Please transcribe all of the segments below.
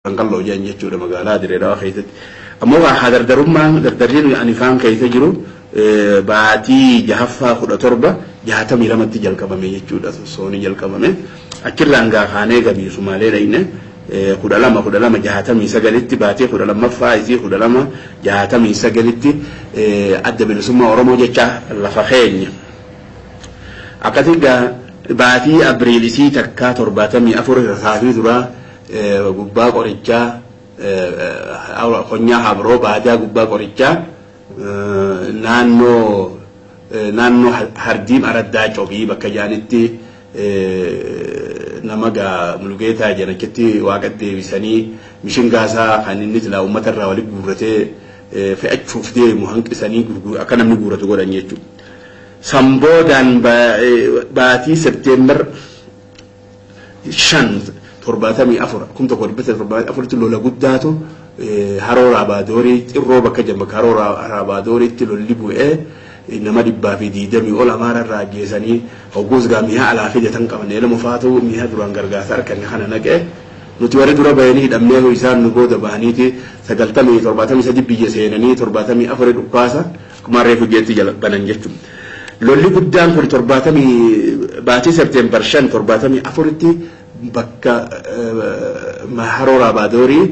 انقلوا جان يجوا مقالات دريرا خيتت اما حاضر درما دردرين يعني فان كيف يجروا باتي جهفا خد تربه جهتم لما تجل كبم يجوا سوني جل كبم اكل انغا خانه غبي سومالي رينه خد لما جهتم يسغلت باتي خد لما فايزي خد لما جهتم يسغلت ادب السما اورمو جچا لفخين اكتيغا باتي ابريلسي تكا ترباتمي افور ثاثي درا gubbaa qorichaa qonyaa habroo baadaa gubbaa qorichaa naannoo hardiim araddaa cobii bakka jaanitti nama gaa mulgeetaa jedhaketti waaqa deebisanii mishingaasaa kan inni tilaa uummatarraa walitti guurratee fe'achuuf deemu hanqisanii akka namni guurratu godhan jechuudha. Samboodaan baatii Septeembar 5 torbatamii afur kun tokko dhibbata torbatamii afuritti lola guddaatu haroo raabaadorii xirroo bakka jamba haroo raabaadoriitti lolli bu'ee nama dhibbaa fi 20 ol amaararraa geessanii hoggoos gaa mi'a alaa fi jatan qabnee lama faatu mi'a duraan gargaarsa harkanne kana naqee nuti warri dura bayanii hidhamnee isaan nu booda bahaniiti 73 biyya seenanii 74 dhukkaasa akkuma reefu jeetti jala banan jechuudha. Lolli guddaan kun 70 baatii Septeembar 5 74tti bakka haroo raabaadorii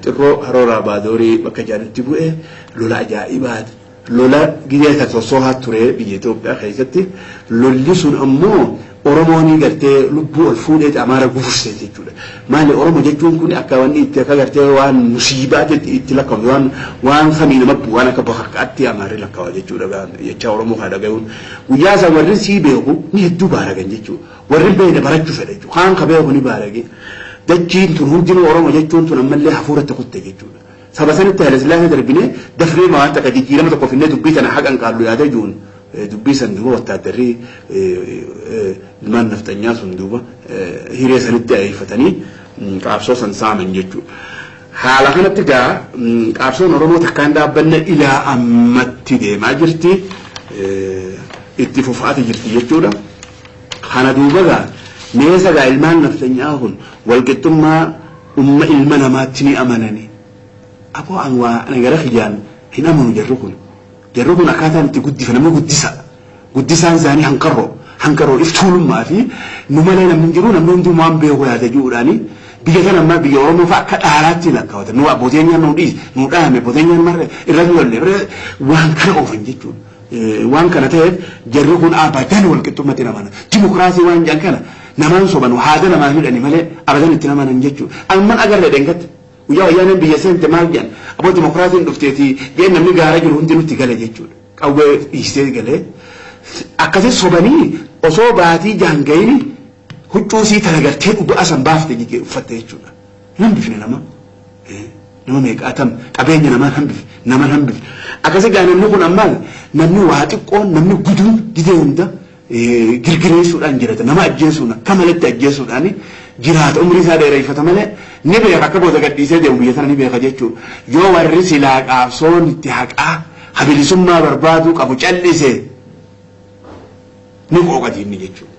xirroo haroo raabaadorii bakka jaanitti bu'e lola ajaa'ibaati. Lola gideeta sosohaa ture biyya Itoophiyaa keessatti lolli sun ammoo Oromoonii gartee lubbuu ol fuudhee Amaara gufursee jechuudha. Maali Oromoo jechuun kun akka wanni itti akka gartee waan musiibaa itti lakkaa'u waan samii nama waan akka bakkaatti Amaarri lakkaa'u jechuudha. Jecha Oromoo haa dhaga'uun guyyaa isaa warri sii beeku ni hedduu baaragan jechuudha. Warri beekne barachuu fedha jechuudha. Kaan ka beeku ni baarage. Dachiin tun hundinuu Oromoo jechuun tun ammallee hafuuratti kutte jechuudha. Saba sanitti Haile Sillaasee darbinee dafnee waan takka jijjiirama tokko finnee dubbii kana haqan qaallu yaada jiruun dubbii san duuba wattaaddarrii ilmaan naftanyaa sun duuba hiree sanitti ariifatanii qaabsoo san saaman jechuudha. Haala kanatti gaa qaabsoon Oromoo takkaan dhaabbanne ilaa ammatti deemaa jirti itti fufaati jirti jechuudha. Kana duuba gaa meesa gaa ilmaan naftanyaa kun walqixxummaa umma ilma namaatti ni amanani. Aboo anwaa nagara khijaan hin amanu jarru kun akkaataan itti guddifa nama guddisaan isaanii hanqaroo iftuulummaa fi nu malee namni jiru namni hundi waan beeku yaada jiruudhaani biyya kana ammaa biyya Oromoo fa'a akka dhaaraatti lakkaawwatan nu abbootiin nu dhaame abbootiin marre irratti lolle waan kana oofan jechuudha. Waan kana ta'eef jarri kun abadan walqixxummatti namana dimokiraasii waan jedhan kana namaan soban haada namaa hidhani malee abadan itti namanan jechuudha. Amman agarre dengatti guyyaa wayyaanen biyya seente maal jedhan aboo dimokiraasiin dhufteeti jeen namni gaara jiru hundi nutti gala jechuudha. Qawwee dhiistee galee akkasii sobanii osoo baatii jaangayini huccuu sii talagartee dhugaa san baafte uffatte jechuudha. Nam bifne nama meeqaatam qabeenya namaan hambifne akkasii gaa namni kun ammaal namni waa xiqqoon namni guduun didee hunda girgireessuudhaan jirata nama ajjeesuudha kamalatti ajjeesuudhaan jiraata umrii isaa dheereeffata malee ni beeka akka booda gadhiisee deemu biyya sana ni beeka jechuudha. Yoo warri silaa qaabsoon itti haqaa habilisummaa barbaaduu qabu callisee ni qooqatiinni jechuudha.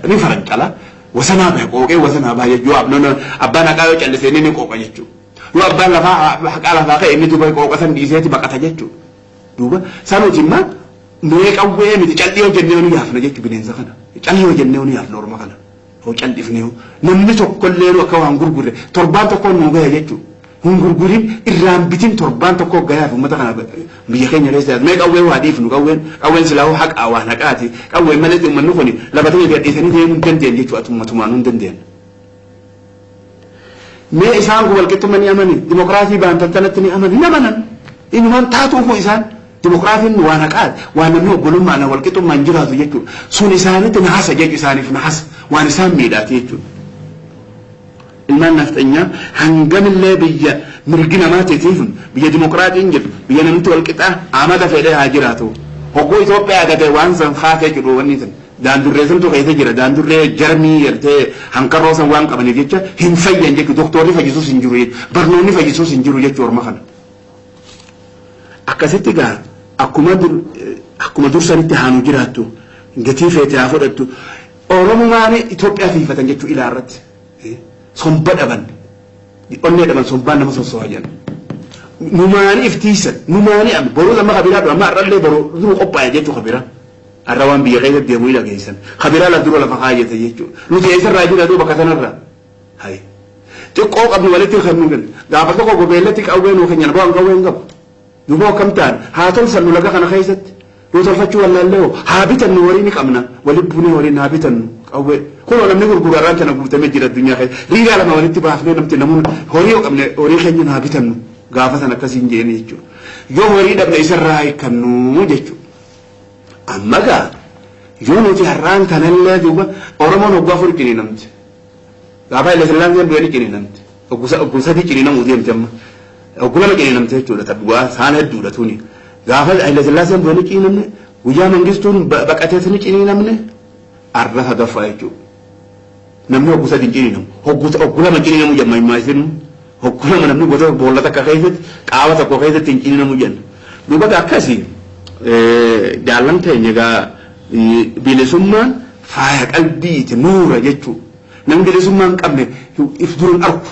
Ni farancala wasanaa bahe qooqee wasanaa bahe jechuudha. Abbaan haqaa yoo callisee ni qooqa jechuudha. Yoo abbaan lafaa haqaa lafaa ka'e inni duuba qooqatan dhiiseeti baqata jechuudha. Duuba sanuuti immoo mee qawwee miti calli yoo jennee ni yaafna jechuudha bineensa kana. Calli yoo jennee ni yaafna Oromoo kana. Hoo callifnee namni tokkollee akka waan gurgurre torbaan tokko nu gaya jechuudha. Hun gurgurin irraan bitin torbaan tokko gayaaf uummata kana biyya keenya keessa mee qawwee waa dhiifnu qawween silaa haqaa waan haqaati qawween malee uummanni kun lafatanii gadhiisanii deemuu hin dandeenye jechuudha tumatumaan hin dandeenye. Mee isaan kun walqixxummaa ni amani dimokiraasii baantantanatti ni amani namanan inumaan taatu kun isaan dimokiraasiin waan haqaati waan namni obbolummaan walqixxummaan jiraatu jechuudha. Sun isaanitti nahasa jechuudha isaaniif nahasa waan isaan miidhaati jechuudha. Ilmaan naftanyaa hangamillee biyya mirgi namaatiif biyya dimokiraatiin jiru biyya namni walqixaa amata fedhee haa jiraatu. Hogguu Itoophiyaa agatee waan san haasee jiru wanni san daandurree santu keessa jira daandurree jarmii yertee hanqarroo san waan qabaniif jecha hin fayyan jechuudha. Doktorri fayyisuus hin jiru barnoonni fayyisuus hin jiru jechuudha orma kana. Akkasitti gaa akkuma dursanitti haanu jiraattu gatii feetee haa fudhattu Oromumaan Itoophiyaa fiifatan jechuudha ilaarratti. Son badaban onne daman sombaan nama sossooyan numaani iftiisan numaani am boruu lama kabiraa dura amma arrallee boruu duru qophaa'e jechuu kabiraa arra waan biyya keessa deemuu dhageessan kabiraa la dura lafa kaayate jechuu nuti eessarraa jira duuba kasanarra hay xiqqoo qabnu walitti hirkannu gan gaafa tokko gobeellatti qawween yookaan nyana bo'aan qawween qabu duuba akkam ta'an haa tolfannu laga kana keessatti yoo tolfachuu wallaallee haa bitannu horii ni qabna walitti buunee horiin haa bitannu qawwee kun namni gurgurarraan kana guutamee jira addunyaa keessa riigaa lama walitti baafnee namti namoonni horii yoo qabne horii keenya haa bitannu gaafa san akkasiin jeeni jechuudha yoo horii dhabne isarraa hiikannu jechuudha amma gaa yoo nuti har'aan kanallee duuba oromoon hoggaa afur cini namti gaafa illee sillaaseen du'anii cini namti ogguu sadii cini namuu deemte amma ogguu lama cini namti jechuudha tabbu'aa saan hedduudha tuni gaafa illee sillaaseen du'anii cini namne guyyaa mangistuun baqateetni cini namne arra hagaffaa jechuudha namni ogguu sadii cini namu ogguu lama cini namu jamma himaa isinu ogguu lama namni gosa boolla takka keessatti qaama tokko keessatti hin cini namu jenna duuba akkasii jaallan teenya gaa bilisummaan faaya qalbiiti nuura jechuudha namni bilisummaan qabne if duruun arku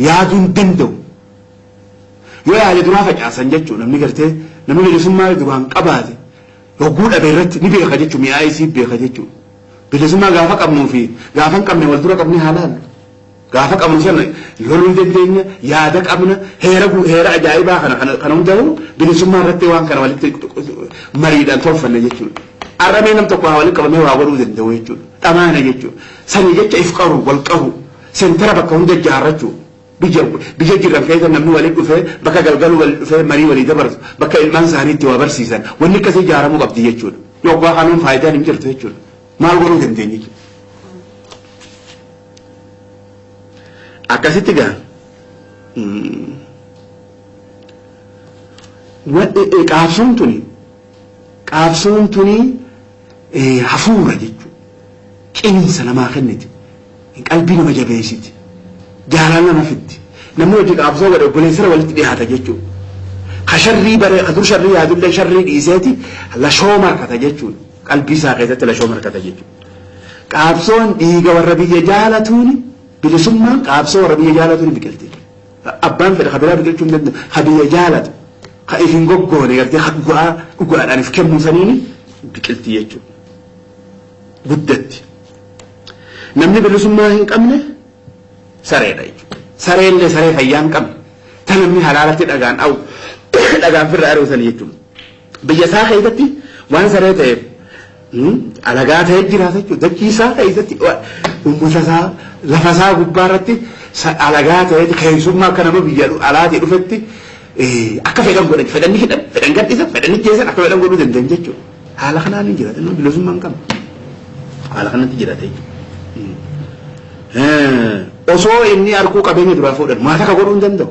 yaaduu hin danda'u yoo yaade duraa facaasan jechuudha namni gartee namni bilisummaa duraan qabaate yogguu dhabe irratti ni beeka jechuudha mi'aa isii beeka jechuudha bilisummaa gaafa qabnuu fi gaafa hin qabne wal dura qabne haalaan gaafa qabnu sana loluu dandeenya yaada qabna heera ajaa'ibaa kana hundaa'u bilisummaa irratti waan kana walitti mariidhaan tolfanne jechuudha arramee nam tokko walitti qabamee waa godhuu danda'u jechuudha dhamaana jechuudha sanii jecha if qaru wal qaru seentara bakka hunda ijaarrachuu biyya jiran keessa namni walitti dhufee bakka galgalu walitti dhufee marii walii dabarsu bakka ilmaan isaaniitti waa barsiisan wanni akkasii ijaaramuu qabdi jechuudha yookaan kanuun faayidaan hin jirtu jechuudha maal godhuu dandeenya jechuudha. akkasitti gaa qaabsoon tuni hafuura jechuudha qinsa namaa kenniti qalbii nama jabeessiti jaalala nama fiddi namni hojii qaabsoo godhe obboleessira walitti dhiyaata jechuudha kasharrii bare kadur sharrii yaadullee sharrii dhiiseeti lashoo markata jechuudha qalbii isaa keessatti lashoo markata jechuudha qaabsoon dhiiga warra biyya jaalatuuni bilisummaan qaabsoo warra biyya jaalatuuni biqilti abbaan fedha kabiraa biqilchuu hin danda'u ka biyya jaalatu ka if hin goggoone gartee dhugaadhaan if kennuu saniini biqilti jechuudha guddatti namni bilisummaa hin qabne sareedha jechuudha sareellee saree fayyaa hin qabne ta namni halaalatti dhagaan dhawu dhagaan firra ari'usan jechuudha biyya isaa keessatti waan saree ta'eef alagaa ta'ee jiraata jechuudha dachii isaa keessatti uummata isaa lafa isaa gubbaa irratti alagaa ta'ee keessummaa akka nama biyya alaatii dhufetti akka fedhan godhan fedhanni hidhan fedhan gadhiisan fedhanni jeesan akka fedhan godhuu danda'an jechuudha haala kanaan hin jiraatan bilisummaa hin qabne haala kanatti jiraata jechuudha osoo inni arkuu qabeenya duraa fuudhan maata ka godhuu hin danda'u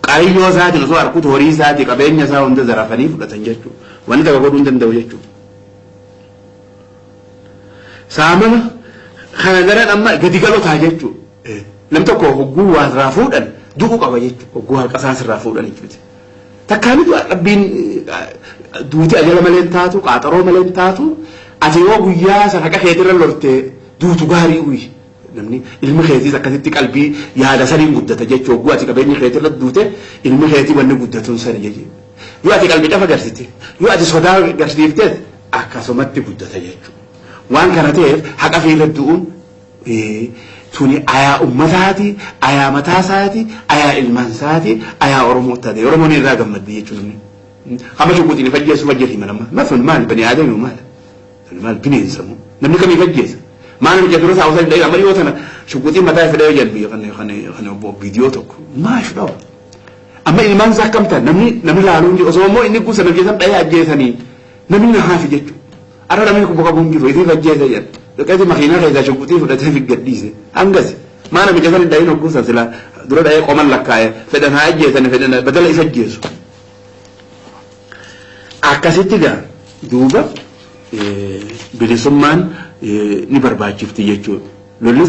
qabiyyoo isaatiin osoo arkuutu horii isaatii qabeenya isaa hunda zarafanii fudhatan jechuudha wanni takka godhuu hin danda'u jechuudha saamana kana daran amma gadi galotaa jechuudha nam tokko hogguu waa irraa fuudhan du'uu qaba jechuudha hogguu harka isaas irraa fuudhan jechuudha takkaanitu dhabbiin duuti ajala malee taatu qaaxaroo malee taatu ati yoo guyyaa sana haqa keetirra lortee duutu gaarii uyi namni ilmi keetiis akkasitti qalbii yaada saniin guddata jechuudha hogguu ati qabeenyi keetirra duute ilmi keetii wanni guddatuun sani jechuudha yoo ati qalbii dhafa garsite yoo ati sodaa garsiifteet akkasumatti guddata jechuudha waan kana ta'eef haqa fiirra du'uun tuni ayaa ummataati ayaa mataasaati ayaa ilmaansaati ayaa oromoo taate oromoon irraa gammaddi jechuudha amma shukuutiin fajjeessu fajjeetii manama mafun maal bani aadamii maal bineensamu namni kamii fajjeessa maal namni jedhu rosa hawsa amma yoo tana shukuutiin mataa fedhee jedhu kan obbo viidiyoo tokko maash dhawa amma ilmaansaa akkamta namni laaluun jiru osoo immoo inni guusa nama keessan dhayee ajjeesanii namni na haafi jechuudha arra namni kubba qabuun jiru isin fajjeessa jedhu dhaqeeti makiinaa keessaa shukuutii fudhatee fi gadhiise hangasi maa namicha san dhayin hogguusan sila dura dhayee qoman lakkaa'e fedhan haa ajjeesani fedhan badala isa ajjeesu akkasitti gaa duuba bilisummaan ni barbaachifti jechuudha lolli